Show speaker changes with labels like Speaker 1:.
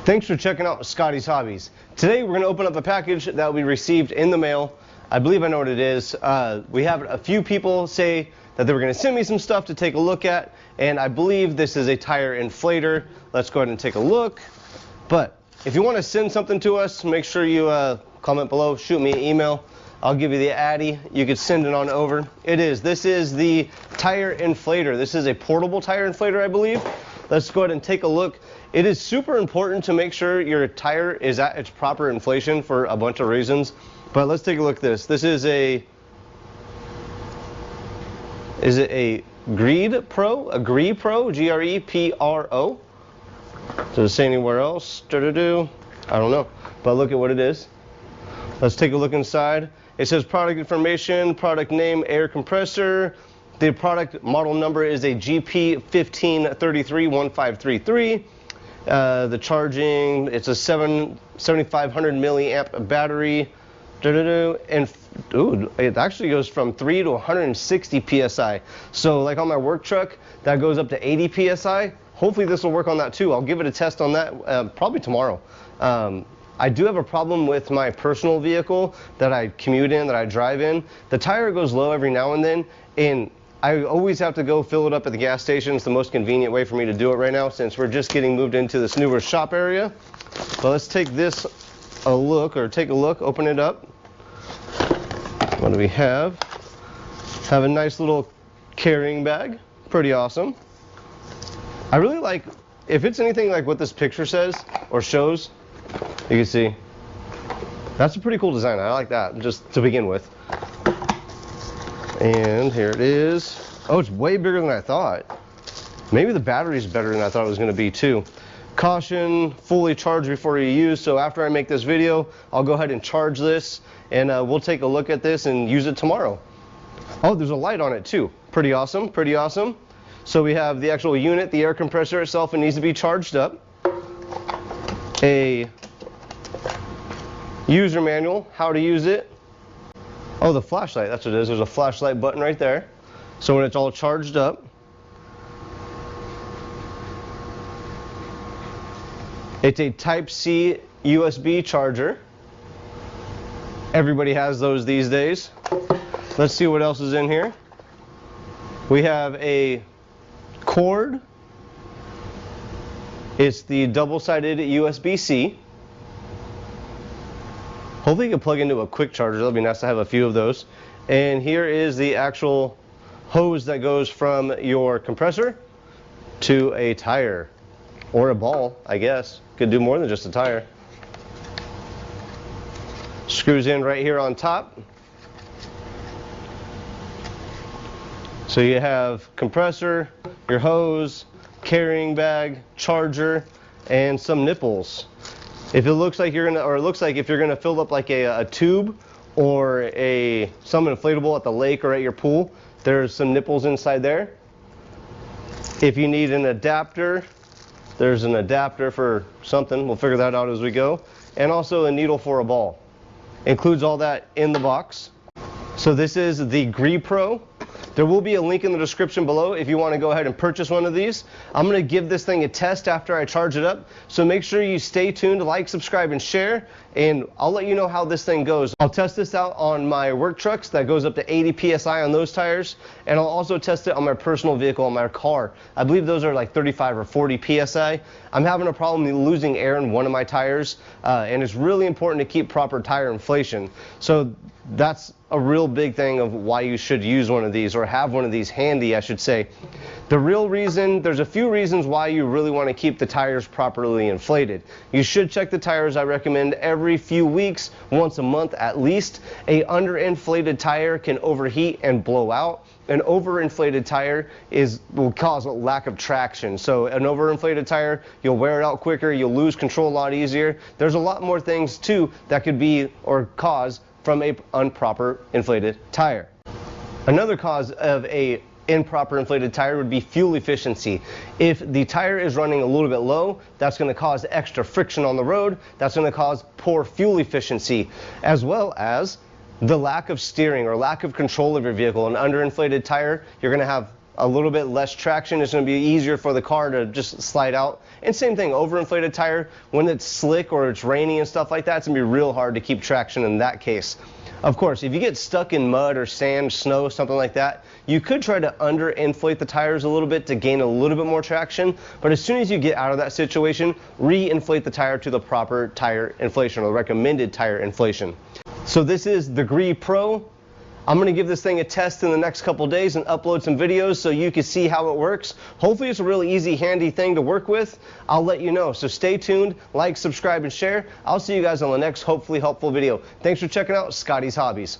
Speaker 1: Thanks for checking out Scotties Hobbies. Today we're going to open up a package that we received in the mail. I believe I know what it is. We have a few people say that they were going to send me some stuff to take a look at, and I believe this is a tire inflator. Let's go ahead and take a look. But if you want to send something to us, make sure you comment below, shoot me an email. I'll give you the Addy. You could send it on over. This is the tire inflator. This is a portable tire inflator, I believe. Let's go ahead and take a look. It is super important to make sure your tire is at its proper inflation for a bunch of reasons. But let's take a look at this. This is a, is it a Grepro? A Grepro, G-R-E-P-R-O. Does it say anywhere else? I don't know. But look at what it is. Let's take a look inside. It says product information, product name, air compressor. The product model number is a GP1533-1533. The charging, it's a 7500 milliamp battery. And it actually goes from 3 to 160 psi. So like on my work truck, that goes up to 80 psi. Hopefully this will work on that too. I'll give it a test on that probably tomorrow. I do have a problem with my personal vehicle that I commute in, that I drive in. The tire goes low every now and then, and I always have to go fill it up at the gas station. It's the most convenient way for me to do it right now since we're just getting moved into this newer shop area. But let's take this a look, open it up. What do we have? Have a nice little carrying bag. Pretty awesome. I really like, if it's anything like what this picture says or shows, you can see, that's a pretty cool design. I like that, just to begin with. And here it is. Oh, it's way bigger than I thought. Maybe the battery's better than I thought it was going to be too. Caution, fully charge before you use. So after I make this video, I'll go ahead and charge this, and we'll take a look at this and use it tomorrow. Oh, there's a light on it too. Pretty awesome, pretty awesome. So we have the actual unit, the air compressor itself, it needs to be charged up. A user manual, how to use it. Oh, the flashlight, that's what it is. There's a flashlight button right there. So when it's all charged up, it's a Type-C USB charger. Everybody has those these days. Let's see what else is in here. We have a cord. It's the double-sided USB-C. Hopefully you can plug into a quick charger. That'll be nice to have a few of those. And here is the actual hose that goes from your compressor to a tire. Or a ball, I guess. Could do more than just a tire. Screws in right here on top. So you have compressor, your hose, carrying bag, charger, and some nipples. If it looks like you're gonna, or it looks like if you're gonna fill up like a tube or some inflatable at the lake or at your pool, there's some nipples inside there. If you need an adapter, there's an adapter for something. We'll figure that out as we go. And also a needle for a ball. Includes all that in the box. So this is the Grepro. There will be a link in the description below if you want to go ahead and purchase one of these. I'm going to give this thing a test after I charge it up. So make sure you stay tuned, like, subscribe, and share. And I'll let you know how this thing goes. I'll test this out on my work trucks. That goes up to 80 psi on those tires. And I'll also test it on my personal vehicle, on my car. I believe those are like 35 or 40 psi. I'm having a problem losing air in one of my tires. And it's really important to keep proper tire inflation. So that's a real big thing of why you should use one of these, or have one of these handy, I should say. The real reason, there's a few reasons why you really want to keep the tires properly inflated. You should check the tires, I recommend, every few weeks, once a month at least. A underinflated tire can overheat and blow out. An overinflated tire will cause a lack of traction. So an overinflated tire, you'll wear it out quicker, you'll lose control a lot easier. There's a lot more things too that could be or cause from a improper inflated tire. Another cause of a improper inflated tire would be fuel efficiency. If the tire is running a little bit low, that's going to cause extra friction on the road. That's going to cause poor fuel efficiency, as well as the lack of steering or lack of control of your vehicle. An underinflated tire, you're going to have a little bit less traction. It's going to be easier for the car to just slide out. And same thing, overinflated tire, when it's slick or it's rainy and stuff like that, it's going to be real hard to keep traction in that case. Of course, if you get stuck in mud or sand, snow, something like that, you could try to under-inflate the tires a little bit to gain a little bit more traction, but as soon as you get out of that situation, re-inflate the tire to the proper tire inflation, or the recommended tire inflation. So this is the Grepro. I'm going to give this thing a test in the next couple days and upload some videos so you can see how it works. Hopefully it's a really easy, handy thing to work with. I'll let you know. So stay tuned, like, subscribe, and share. I'll see you guys on the next hopefully helpful video. Thanks for checking out Scotties Hobbies.